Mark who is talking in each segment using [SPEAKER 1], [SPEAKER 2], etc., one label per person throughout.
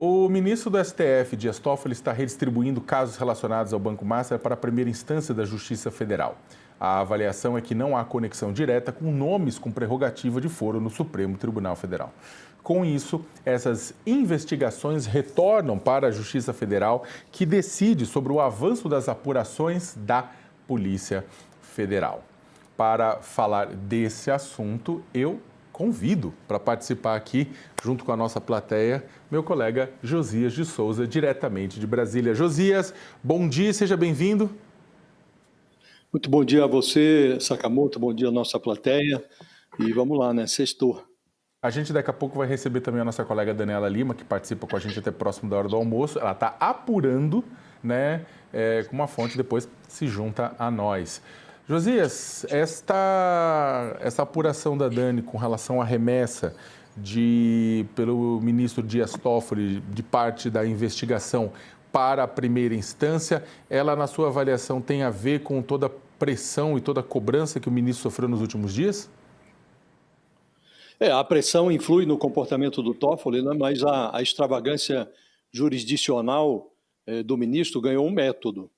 [SPEAKER 1] O ministro do STF, Dias Toffoli, está redistribuindo casos relacionados ao Banco Master para a primeira instância da Justiça Federal. A avaliação é que não há conexão direta com nomes com prerrogativa de foro no Supremo Tribunal Federal. Com isso, essas investigações retornam para a Justiça Federal, que decide sobre o avanço das apurações da Polícia Federal. Para falar desse assunto, eu convido para participar aqui, junto com a nossa plateia, meu colega Josias de Souza, diretamente de Brasília. Josias, bom dia, seja bem-vindo.
[SPEAKER 2] Muito bom dia a você, Sakamoto, bom dia à nossa plateia. E vamos lá, né? Sextou.
[SPEAKER 1] A gente daqui a pouco vai receber também a nossa colega Daniela Lima, que participa com a gente até próximo da hora do almoço. Ela está apurando, né, com uma fonte, depois se junta a nós. Josias, essa apuração da Dani com relação à remessa pelo ministro Dias Toffoli de parte da investigação para a primeira instância, ela, na sua avaliação, tem a ver com toda a pressão e toda a cobrança que o ministro sofreu nos últimos dias?
[SPEAKER 2] A pressão influi no comportamento do Toffoli, né? Mas a extravagância jurisdicional do ministro ganhou um método.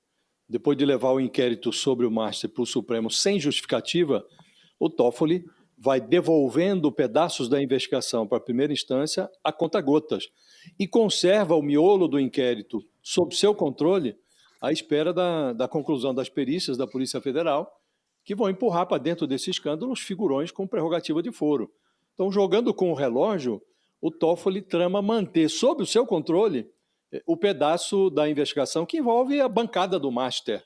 [SPEAKER 2] Depois de levar o inquérito sobre o Master para o Supremo sem justificativa, o Toffoli vai devolvendo pedaços da investigação para a primeira instância a conta-gotas e conserva o miolo do inquérito sob seu controle à espera da conclusão das perícias da Polícia Federal, que vão empurrar para dentro desse escândalo os figurões com prerrogativa de foro. Então, jogando com o relógio, o Toffoli trama manter sob o seu controle o pedaço da investigação que envolve a bancada do Master,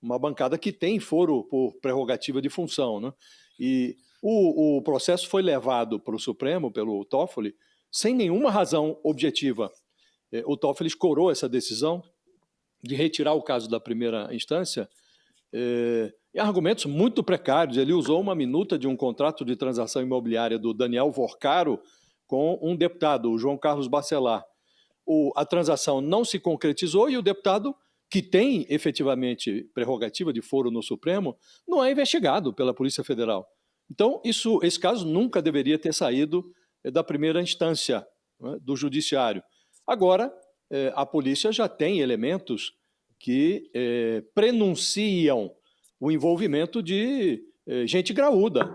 [SPEAKER 2] uma bancada que tem foro por prerrogativa de função, né? E o processo foi levado para o Supremo pelo Toffoli sem nenhuma razão objetiva. O Toffoli escorou essa decisão de retirar o caso da primeira instância em argumentos muito precários. Ele usou uma minuta de um contrato de transação imobiliária do Daniel Vorcaro com um deputado, o João Carlos Bacelar. A transação não se concretizou e o deputado, que tem efetivamente prerrogativa de foro no Supremo, não é investigado pela Polícia Federal. Então, esse caso nunca deveria ter saído da primeira instância, né, do Judiciário. Agora, a polícia já tem elementos que prenunciam o envolvimento de gente graúda.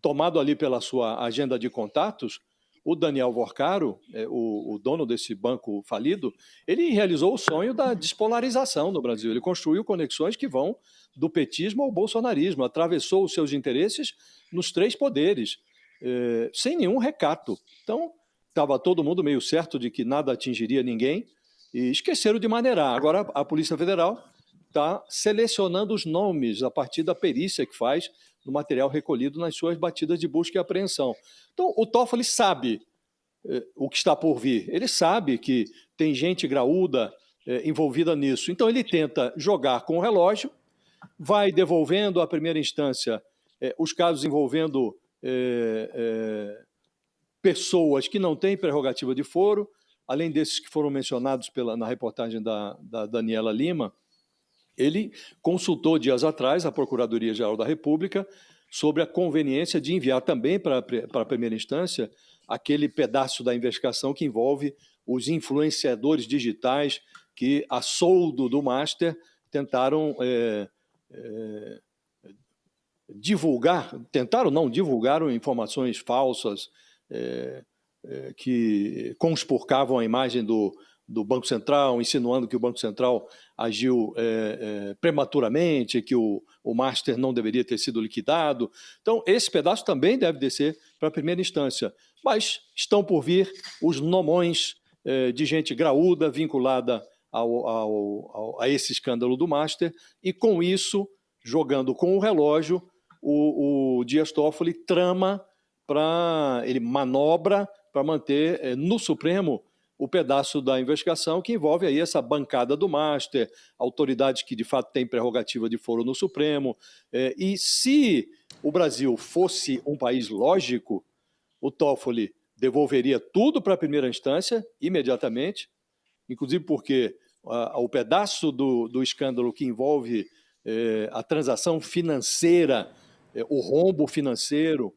[SPEAKER 2] Tomado ali pela sua agenda de contatos, o Daniel Vorcaro, o dono desse banco falido, ele realizou o sonho da despolarização no Brasil. Ele construiu conexões que vão do petismo ao bolsonarismo, atravessou os seus interesses nos três poderes, sem nenhum recato. Então, estava todo mundo meio certo de que nada atingiria ninguém e esqueceram de maneirar. Agora, a Polícia Federal está selecionando os nomes a partir da perícia que faz no material recolhido nas suas batidas de busca e apreensão. Então, o Toffoli sabe o que está por vir. Ele sabe que tem gente graúda envolvida nisso. Então, ele tenta jogar com o relógio, vai devolvendo à primeira instância os casos envolvendo pessoas que não têm prerrogativa de foro, além desses que foram mencionados na reportagem da Daniela Lima. Ele consultou dias atrás a Procuradoria-Geral da República sobre a conveniência de enviar também para a primeira instância aquele pedaço da investigação que envolve os influenciadores digitais que, a soldo do Master, tentaram divulgaram informações falsas que conspurcavam a imagem do Banco Central, insinuando que o Banco Central agiu prematuramente, que o Master não deveria ter sido liquidado. Então, esse pedaço também deve descer para a primeira instância. Mas estão por vir os nomões de gente graúda vinculada a esse escândalo do Master, e com isso, jogando com o relógio, o Dias Toffoli ele manobra para manter no Supremo o pedaço da investigação que envolve aí essa bancada do Master, autoridades que de fato têm prerrogativa de foro no Supremo. E se o Brasil fosse um país lógico, o Toffoli devolveria tudo para a primeira instância imediatamente, inclusive porque o pedaço do escândalo que envolve a transação financeira, o rombo financeiro,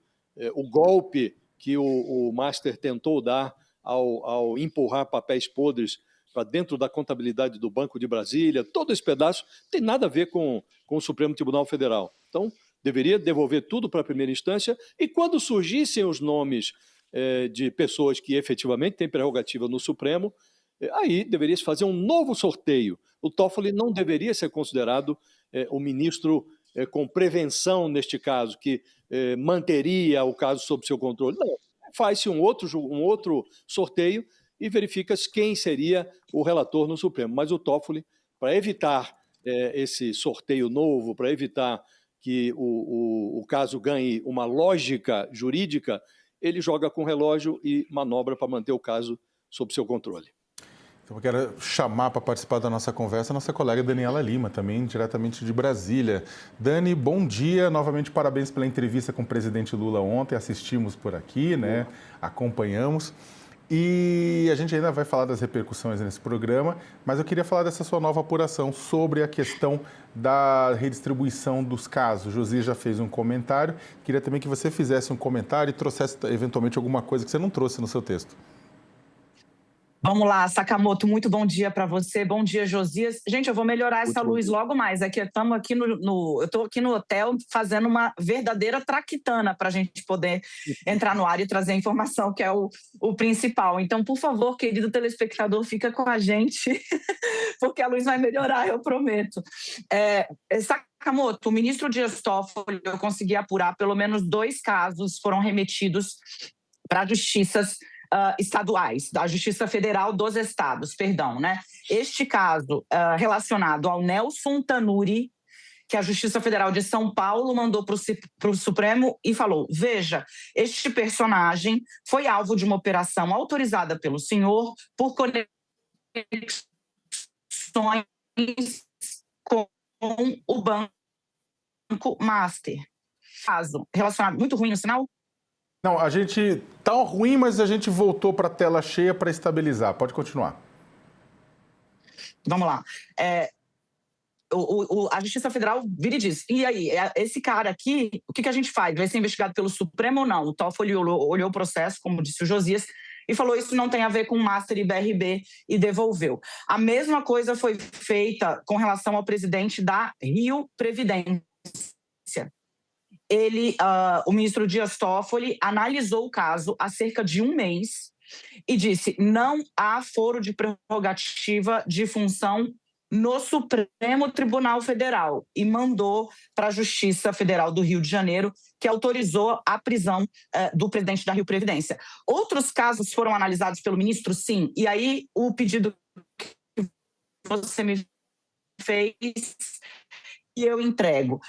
[SPEAKER 2] o golpe que o Master tentou dar ao empurrar papéis podres para dentro da contabilidade do Banco de Brasília, todo esse pedaço não tem nada a ver com o Supremo Tribunal Federal. Então, deveria devolver tudo para a primeira instância e quando surgissem os nomes de pessoas que efetivamente têm prerrogativa no Supremo, aí deveria se fazer um novo sorteio. O Toffoli não deveria ser considerado o ministro com prevenção neste caso, que manteria o caso sob seu controle. Não, faz-se um outro sorteio e verifica-se quem seria o relator no Supremo. Mas o Toffoli, para evitar esse sorteio novo, para evitar que o caso ganhe uma lógica jurídica, ele joga com relógio e manobra para manter o caso sob seu controle.
[SPEAKER 1] Então, eu quero chamar para participar da nossa conversa a nossa colega Daniela Lima, também diretamente de Brasília. Dani, bom dia. Novamente, parabéns pela entrevista com o presidente Lula ontem. Assistimos por aqui, né? Acompanhamos. E a gente ainda vai falar das repercussões nesse programa, mas eu queria falar dessa sua nova apuração sobre a questão da redistribuição dos casos. Josias já fez um comentário. Queria também que você fizesse um comentário e trouxesse, eventualmente, alguma coisa que você não trouxe no seu texto.
[SPEAKER 3] Vamos lá, Sakamoto, muito bom dia para você, bom dia, Josias. Gente, eu vou melhorar essa luz logo mais, eu estou aqui no hotel fazendo uma verdadeira traquitana para a gente poder entrar no ar e trazer a informação, que é o principal. Então, por favor, querido telespectador, fica com a gente, porque a luz vai melhorar, eu prometo. Sakamoto, o ministro Dias Toffoli, eu consegui apurar, pelo menos 2 casos foram remetidos para justiças estaduais, da Justiça Federal dos Estados, perdão, né? Este caso relacionado ao Nelson Tanuri, que a Justiça Federal de São Paulo mandou para o Supremo e falou, veja, este personagem foi alvo de uma operação autorizada pelo senhor por conexões com o Banco Master. Caso relacionado, muito ruim no sinal?
[SPEAKER 1] Não, a gente tá ruim, mas a gente voltou para a tela cheia para estabilizar. Pode continuar.
[SPEAKER 3] Vamos lá. A Justiça Federal vira e diz, e aí, esse cara aqui, o que a gente faz? Vai ser investigado pelo Supremo ou não? O Toffoli olhou o processo, como disse o Josias, e falou isso não tem a ver com Master e BRB e devolveu. A mesma coisa foi feita com relação ao presidente da Rio Previdência. O ministro Dias Toffoli analisou o caso há cerca de 1 mês e disse não há foro de prerrogativa de função no Supremo Tribunal Federal e mandou para a Justiça Federal do Rio de Janeiro, que autorizou a prisão do presidente da Rio Previdência. Outros casos foram analisados pelo ministro? Sim. E aí o pedido que você me fez e eu entrego.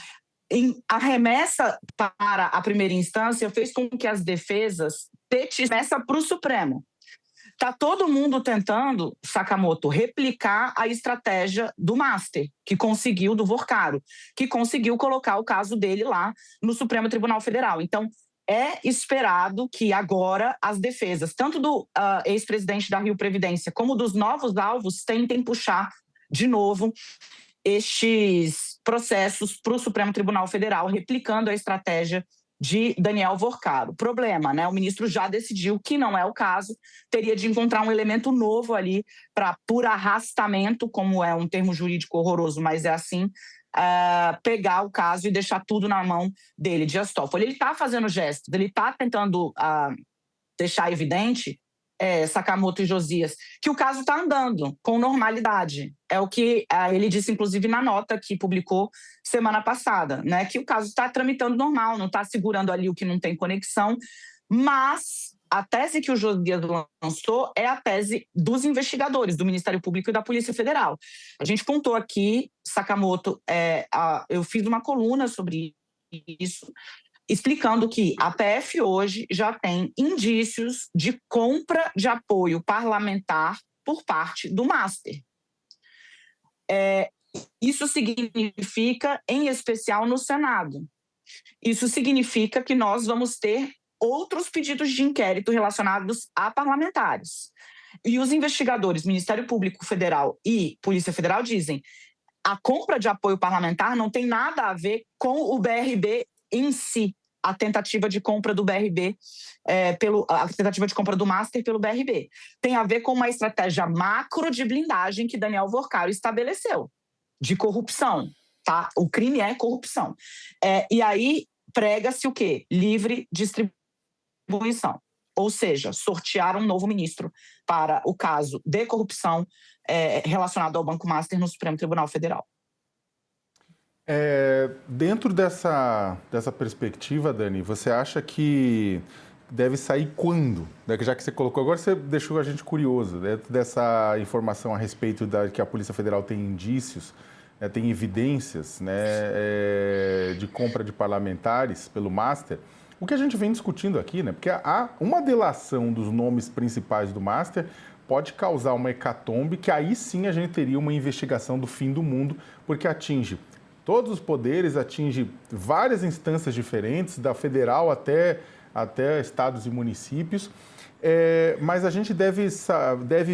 [SPEAKER 3] A remessa para a primeira instância fez com que as defesas petissem para o Supremo. Está todo mundo tentando, Sakamoto, replicar a estratégia do Master, que conseguiu, do Vorcaro, que conseguiu colocar o caso dele lá no Supremo Tribunal Federal. Então, é esperado que agora as defesas, tanto do ex-presidente da Rio Previdência como dos novos alvos, tentem puxar de novo estes processos para o Supremo Tribunal Federal, replicando a estratégia de Daniel Vorcaro. Problema, né? O ministro já decidiu que não é o caso, teria de encontrar um elemento novo ali para, por arrastamento, como é um termo jurídico horroroso, mas é assim, pegar o caso e deixar tudo na mão dele, Dias Toffoli. Ele está fazendo gestos, ele está tentando deixar evidente, Sakamoto e Josias, que o caso está andando com normalidade. É o que ele disse, inclusive, na nota que publicou semana passada, né? Que o caso está tramitando normal, não está segurando ali o que não tem conexão, mas a tese que o Josias lançou é a tese dos investigadores, do Ministério Público e da Polícia Federal. A gente contou aqui, Sakamoto, eu fiz uma coluna sobre isso, explicando que a PF hoje já tem indícios de compra de apoio parlamentar por parte do Master. Isso significa, em especial no Senado, isso significa que nós vamos ter outros pedidos de inquérito relacionados a parlamentares. E os investigadores, Ministério Público Federal e Polícia Federal dizem a compra de apoio parlamentar não tem nada a ver com o BRB em si. a tentativa de compra do BRB, a tentativa de compra do Master pelo BRB. Tem a ver com uma estratégia macro de blindagem que Daniel Worcaro estabeleceu, de corrupção. Tá? O crime é corrupção. E aí prega-se o quê? Livre distribuição. Ou seja, sortear um novo ministro para o caso de corrupção relacionado ao Banco Master no Supremo Tribunal Federal.
[SPEAKER 1] Dentro dessa perspectiva, Dani, você acha que deve sair quando? Já que você colocou, agora você deixou a gente curioso, dentro dessa informação a respeito que a Polícia Federal tem indícios, tem evidências, né, de compra de parlamentares pelo Master. O que a gente vem discutindo aqui, né, porque há uma delação dos nomes principais do Master pode causar uma hecatombe, que aí sim a gente teria uma investigação do fim do mundo, porque atinge todos os poderes, atinge várias instâncias diferentes, da federal até estados e municípios. Mas a gente deve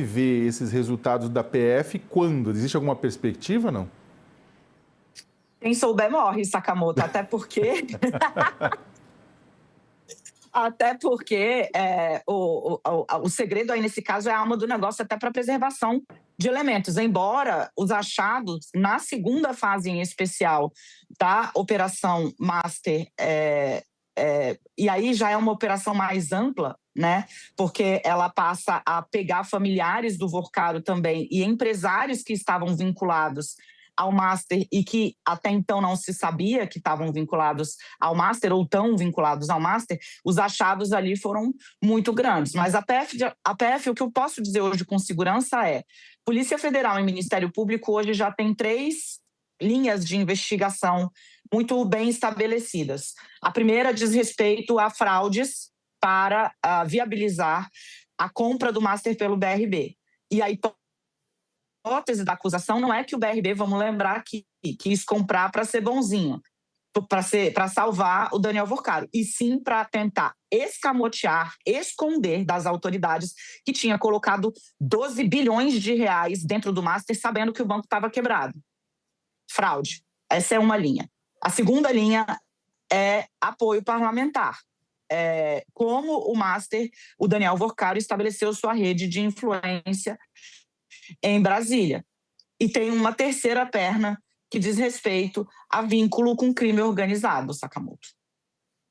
[SPEAKER 1] ver esses resultados da PF quando? Existe alguma perspectiva, não?
[SPEAKER 3] Quem souber morre, Sakamoto, até porque... Até porque o segredo aí, nesse caso, é a alma do negócio, até para preservação de elementos. Embora os achados, na segunda fase em especial da Operação Master, e aí já é uma operação mais ampla, né? Porque ela passa a pegar familiares do Worcaro também e empresários que estavam vinculados ao Master e que até então não se sabia que estavam vinculados ao Master ou tão vinculados ao Master, os achados ali foram muito grandes. Mas a PF, o que eu posso dizer hoje com segurança é: Polícia Federal e Ministério Público hoje já tem 3 linhas de investigação muito bem estabelecidas. A primeira diz respeito a fraudes para viabilizar a compra do Master pelo BRB. E aí a hipótese da acusação não é que o BRB, vamos lembrar, que quis comprar para ser bonzinho, para salvar o Daniel Worcaro, e sim para tentar escamotear, esconder das autoridades que tinha colocado 12 bilhões de reais dentro do Master, sabendo que o banco estava quebrado. Fraude. Essa é uma linha. A segunda linha é apoio parlamentar. Como o Master, o Daniel Worcaro, estabeleceu sua rede de influência em Brasília. E tem uma terceira perna que diz respeito a vínculo com crime organizado, Sakamoto.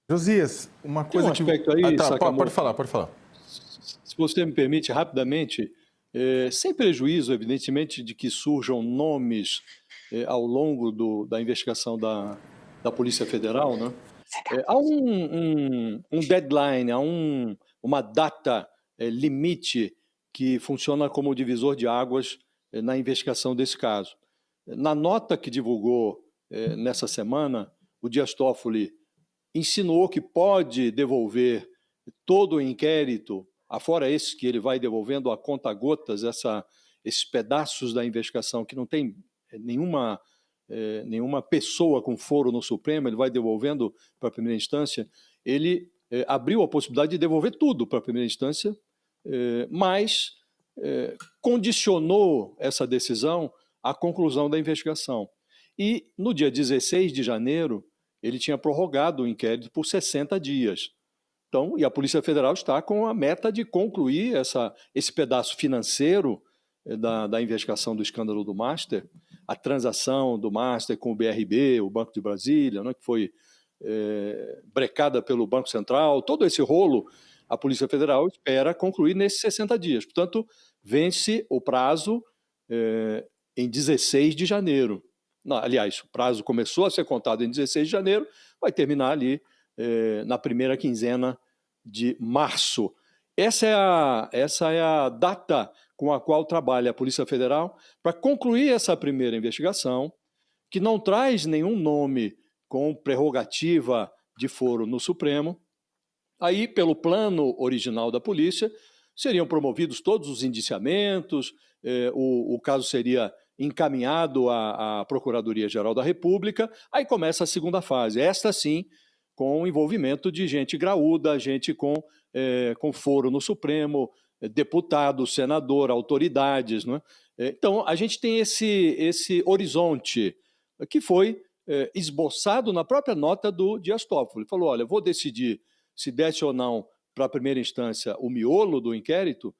[SPEAKER 1] Josias, uma coisa
[SPEAKER 2] tem um aspecto aí,
[SPEAKER 1] Sakamoto. Pode falar.
[SPEAKER 2] Se você me permite, rapidamente, sem prejuízo, evidentemente, de que surjam nomes ao longo da investigação da Polícia Federal, né? Há um deadline, há uma data limite que funciona como divisor de águas na investigação desse caso. Na nota que divulgou nessa semana, o Dias Toffoli insinuou que pode devolver todo o inquérito, afora esses que ele vai devolvendo a conta-gotas, esses pedaços da investigação que não tem nenhuma pessoa com foro no Supremo, ele vai devolvendo para a primeira instância. Ele abriu a possibilidade de devolver tudo para a primeira instância, mas condicionou essa decisão à conclusão da investigação. E no dia 16 de janeiro, ele tinha prorrogado o inquérito por 60 dias. Então, e a Polícia Federal está com a meta de concluir esse pedaço financeiro da investigação do escândalo do Master, a transação do Master com o BRB, o Banco de Brasília, né, que foi brecada pelo Banco Central, todo esse rolo, a Polícia Federal espera concluir nesses 60 dias. Portanto, vence o prazo em 16 de janeiro. Não, aliás, o prazo começou a ser contado em 16 de janeiro, vai terminar ali na primeira quinzena de março. Essa é a data com a qual trabalha a Polícia Federal para concluir essa primeira investigação, que não traz nenhum nome com prerrogativa de foro no Supremo. Aí, pelo plano original da polícia, seriam promovidos todos os indiciamentos, o caso seria encaminhado à Procuradoria-Geral da República, aí começa a segunda fase, esta sim, com o envolvimento de gente graúda, gente com foro no Supremo, deputado, senador, autoridades, não é? Então, a gente tem esse horizonte que foi esboçado na própria nota do Dias Toffoli. Ele falou, olha, vou decidir se desce ou não para a primeira instância o miolo do inquérito,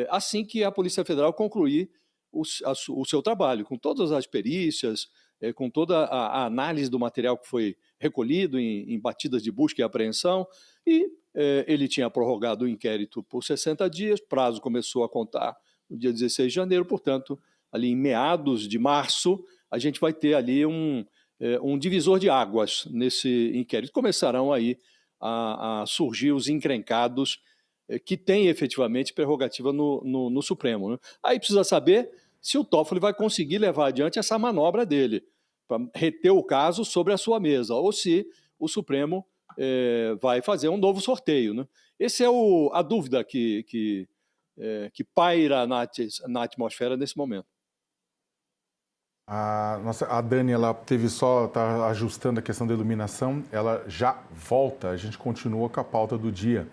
[SPEAKER 2] assim que a Polícia Federal concluir o seu trabalho, com todas as perícias, com toda a análise do material que foi recolhido em batidas de busca e apreensão, e ele tinha prorrogado o inquérito por 60 dias, prazo começou a contar no dia 16 de janeiro, portanto, ali em meados de março, a gente vai ter ali um divisor de águas nesse inquérito. Começarão aí a surgir os encrencados que têm efetivamente prerrogativa no Supremo, né? Aí precisa saber se o Toffoli vai conseguir levar adiante essa manobra dele, para reter o caso sobre a sua mesa, ou se o Supremo vai fazer um novo sorteio, né? Essa é a dúvida que paira na atmosfera nesse momento.
[SPEAKER 1] A Dani, ela está ajustando a questão da iluminação, ela já volta, a gente continua com a pauta do dia.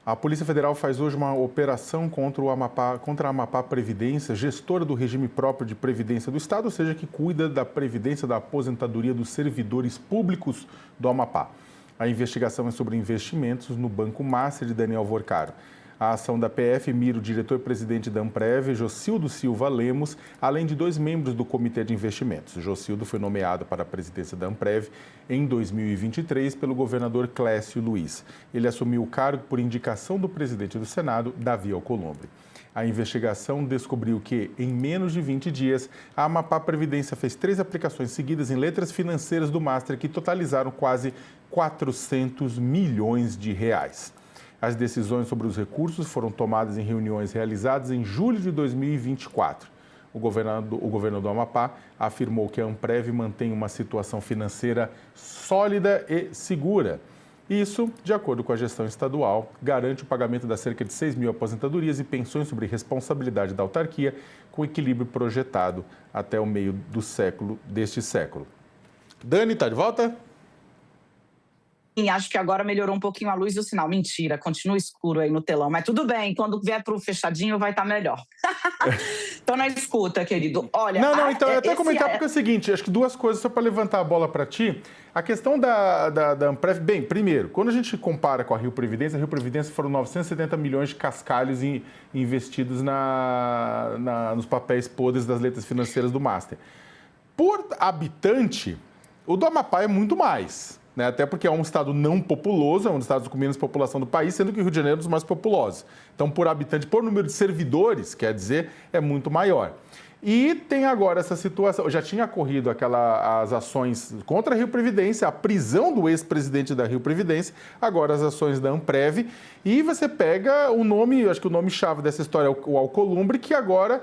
[SPEAKER 1] A Polícia Federal faz hoje uma operação contra a Amapá Previdência, gestora do regime próprio de previdência do Estado, ou seja, que cuida da previdência da aposentadoria dos servidores públicos do Amapá. A investigação é sobre investimentos no Banco Master de Daniel Vorcaro. A ação da PF mira o diretor-presidente da Amprev, Jocildo Silva Lemos, além de 2 membros do Comitê de Investimentos. Jocildo foi nomeado para a presidência da Amprev em 2023 pelo governador Clécio Luiz. Ele assumiu o cargo por indicação do presidente do Senado, Davi Alcolumbre. A investigação descobriu que, em menos de 20 dias, a Amapá Previdência fez 3 aplicações seguidas em letras financeiras do Master que totalizaram quase 400 milhões de reais. As decisões sobre os recursos foram tomadas em reuniões realizadas em julho de 2024. O governador do Amapá afirmou que a Amprev mantém uma situação financeira sólida e segura. Isso, de acordo com a gestão estadual, garante o pagamento das cerca de 6 mil aposentadorias e pensões sobre responsabilidade da autarquia, com equilíbrio projetado até o meio deste século. Dani, está de volta?
[SPEAKER 3] E acho que agora melhorou um pouquinho a luz do sinal. Mentira, continua escuro aí no telão. Mas tudo bem, quando vier para o fechadinho vai estar melhor. Então, na escuta, querido. Olha,
[SPEAKER 1] Não, então eu até comentar porque é o seguinte, acho que 2 coisas só para levantar a bola para ti. A questão da Amprev, bem, primeiro, quando a gente compara com a Rio Previdência foram 970 milhões de cascalhos investidos nos papéis podres das letras financeiras do Master. Por habitante, o do Amapá é muito mais. Né? Até porque é um estado não populoso, é um dos estados com menos população do país, sendo que o Rio de Janeiro é um dos mais populosos. Então, por habitante, por número de servidores, quer dizer, é muito maior. E tem agora essa situação, já tinha ocorrido as ações contra a Rio Previdência, a prisão do ex-presidente da Rio Previdência, agora as ações da Amprev, e você pega o nome, acho que o nome-chave dessa história é o Alcolumbre, que agora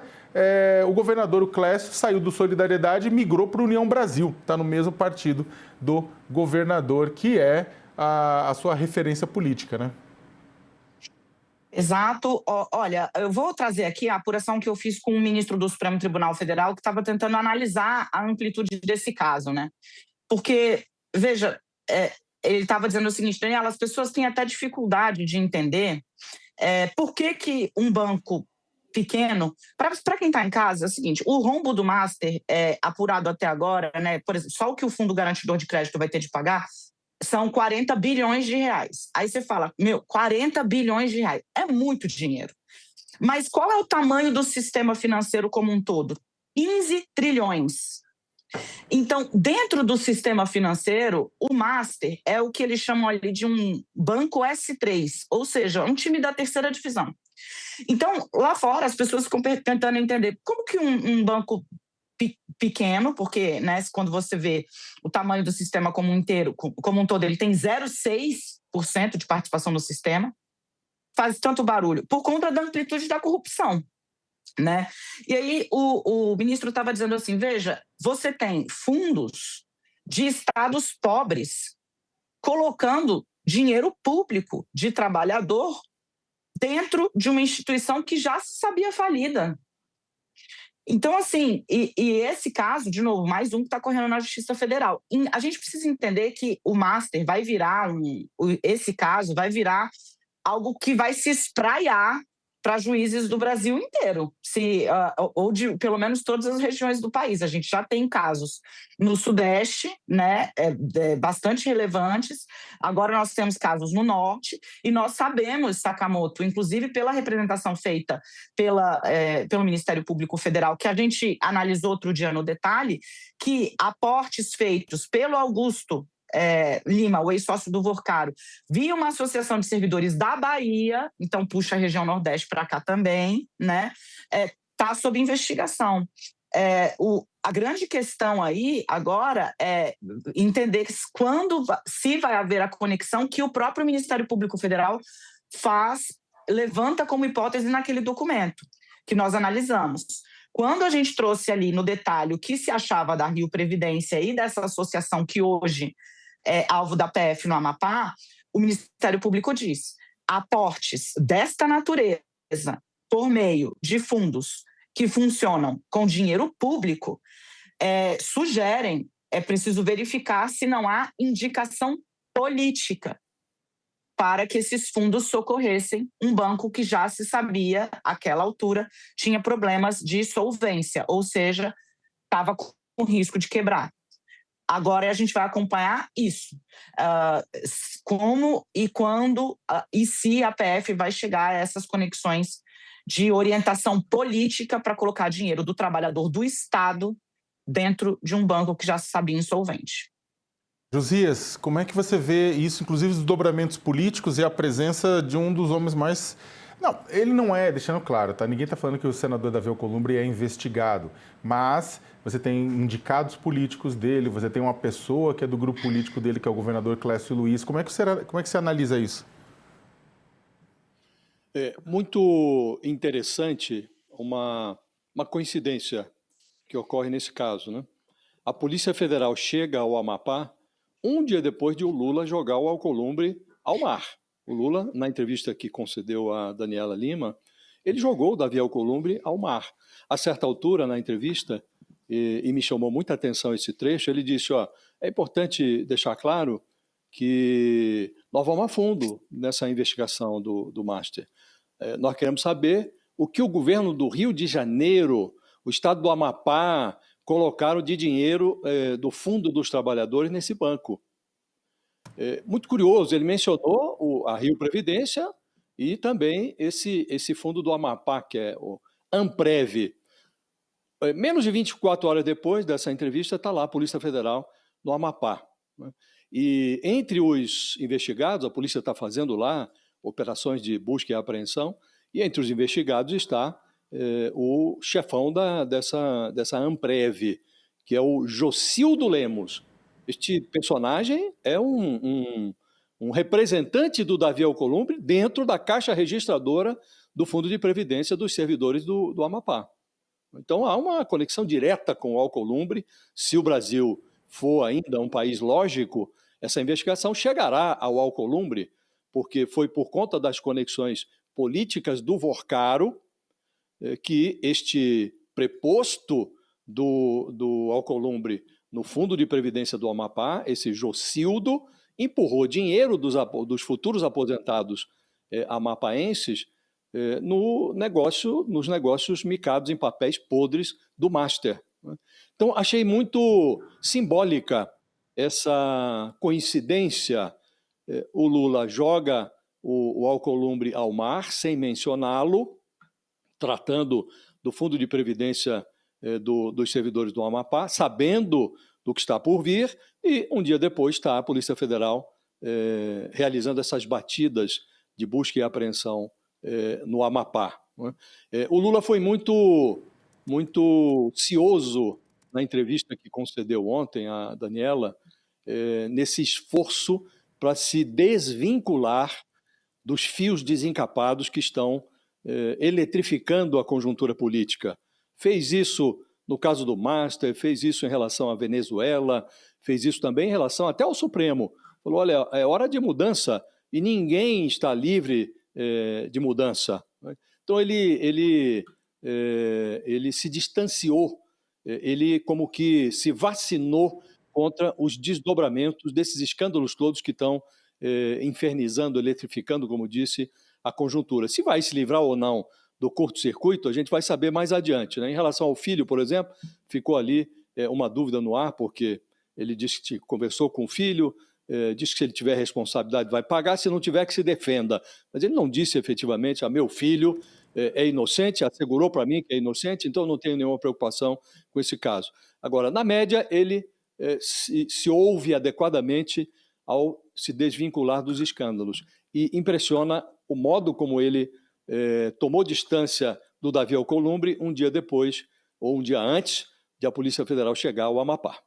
[SPEAKER 1] o governador, o Clécio, saiu do Solidariedade e migrou para o União Brasil, está no mesmo partido do governador, que é a sua referência política, né?
[SPEAKER 3] Exato. Olha, eu vou trazer aqui a apuração que eu fiz com o ministro do Supremo Tribunal Federal, que estava tentando analisar a amplitude desse caso, né? Porque, veja, ele estava dizendo o seguinte, Daniela, as pessoas têm até dificuldade de entender por que um banco pequeno... Para quem está em casa, é o seguinte, o rombo do Master apurado até agora, né? Por exemplo, só o que o Fundo Garantidor de Crédito vai ter de pagar são 40 bilhões de reais. Aí você fala, 40 bilhões de reais. É muito dinheiro. Mas qual é o tamanho do sistema financeiro como um todo? 15 trilhões. Então, dentro do sistema financeiro, o Master é o que eles chamam ali de um banco S3, ou seja, um time da 3ª divisão. Então, lá fora, as pessoas ficam tentando entender como que um banco pequeno, porque, né, quando você vê o tamanho do sistema como um todo, ele tem 0,6% de participação no sistema, faz tanto barulho por conta da amplitude da corrupção, né? E aí o ministro estava dizendo assim, veja, você tem fundos de estados pobres colocando dinheiro público de trabalhador dentro de uma instituição que já se sabia falida. Então, assim, e esse caso, de novo, mais um que está correndo na Justiça Federal. A gente precisa entender que o Master vai virar, esse caso vai virar algo que vai se espraiar para juízes do Brasil inteiro, ou de pelo menos todas as regiões do país. A gente já tem casos no Sudeste, né, bastante relevantes. Agora nós temos casos no Norte, e nós sabemos, Sakamoto, inclusive pela representação feita pelo Ministério Público Federal, que a gente analisou outro dia no detalhe, que aportes feitos pelo Augusto Lima, o ex-sócio do Vorcaro, via uma associação de servidores da Bahia, então puxa a região Nordeste para cá também, né? Está sob investigação. A grande questão aí agora é entender se vai haver a conexão que o próprio Ministério Público Federal levanta como hipótese naquele documento que nós analisamos. Quando a gente trouxe ali no detalhe o que se achava da Rio Previdência e dessa associação que hoje é alvo da PF no Amapá, o Ministério Público diz: aportes desta natureza por meio de fundos que funcionam com dinheiro público sugerem, é preciso verificar se não há indicação política para que esses fundos socorressem um banco que já se sabia, àquela altura, tinha problemas de solvência, ou seja, estava com risco de quebrar. Agora a gente vai acompanhar isso. Como e quando e se a PF vai chegar a essas conexões de orientação política para colocar dinheiro do trabalhador do Estado dentro de um banco que já se sabia insolvente.
[SPEAKER 1] Josias, como é que você vê isso, inclusive os desdobramentos políticos e a presença de um dos homens mais... Não, ele não é, deixando claro, tá? Ninguém está falando que o senador Davi Alcolumbre é investigado, mas você tem indicados políticos dele, você tem uma pessoa que é do grupo político dele, que é o governador Clécio Luiz. Como é que você analisa isso?
[SPEAKER 2] É muito interessante uma coincidência que ocorre nesse caso, né? A Polícia Federal chega ao Amapá um dia depois de o Lula jogar o Alcolumbre ao mar. O Lula, na entrevista que concedeu a Daniela Lima, ele jogou o Davi Alcolumbre ao mar. A certa altura, na entrevista, e me chamou muita atenção esse trecho, ele disse, é importante deixar claro que nós vamos a fundo nessa investigação do Master. Nós queremos saber o que o governo do Rio de Janeiro, o estado do Amapá, colocaram de dinheiro do Fundo dos Trabalhadores nesse banco. Muito curioso, ele mencionou a Rio Previdência e também esse fundo do Amapá, que é o Amprev. Menos de 24 horas depois dessa entrevista, está lá a Polícia Federal no Amapá, né? E entre os investigados, a polícia está fazendo lá operações de busca e apreensão, e entre os investigados está o chefão dessa Amprev, que é o Jocildo Lemos. Este personagem é um representante do Davi Alcolumbre dentro da caixa registradora do Fundo de Previdência dos servidores do Amapá. Então há uma conexão direta com o Alcolumbre. Se o Brasil for ainda um país lógico, essa investigação chegará ao Alcolumbre, porque foi por conta das conexões políticas do Vorcaro que este preposto do Alcolumbre no Fundo de Previdência do Amapá, esse Jocildo, empurrou dinheiro dos futuros aposentados amapaenses nos negócios micados em papéis podres do Master. Então, achei muito simbólica essa coincidência. O Lula joga o Alcolumbre ao mar, sem mencioná-lo, tratando do Fundo de Previdência dos servidores do Amapá, sabendo do que está por vir, e um dia depois está a Polícia Federal realizando essas batidas de busca e apreensão no Amapá. O Lula foi muito cioso na entrevista que concedeu ontem à Daniela, nesse esforço para se desvincular dos fios desencapados que estão eletrificando a conjuntura política. Fez isso no caso do Master, fez isso em relação à Venezuela, fez isso também em relação até ao Supremo. Falou, olha, é hora de mudança e ninguém está livre de mudança. Então ele se distanciou, ele como que se vacinou contra os desdobramentos desses escândalos todos que estão infernizando, eletrificando, como disse, a conjuntura. Se vai se livrar ou não do curto-circuito, a gente vai saber mais adiante, né? Em relação ao filho, por exemplo, ficou ali uma dúvida no ar, porque ele disse que conversou com o filho, disse que se ele tiver responsabilidade vai pagar, se não tiver que se defenda. Mas ele não disse efetivamente, meu filho é inocente, assegurou para mim que é inocente, então não tenho nenhuma preocupação com esse caso. Agora, na média, ele se ouve adequadamente ao se desvincular dos escândalos. E impressiona o modo como ele tomou distância do Davi Alcolumbre um dia depois, ou um dia antes, de a Polícia Federal chegar ao Amapá.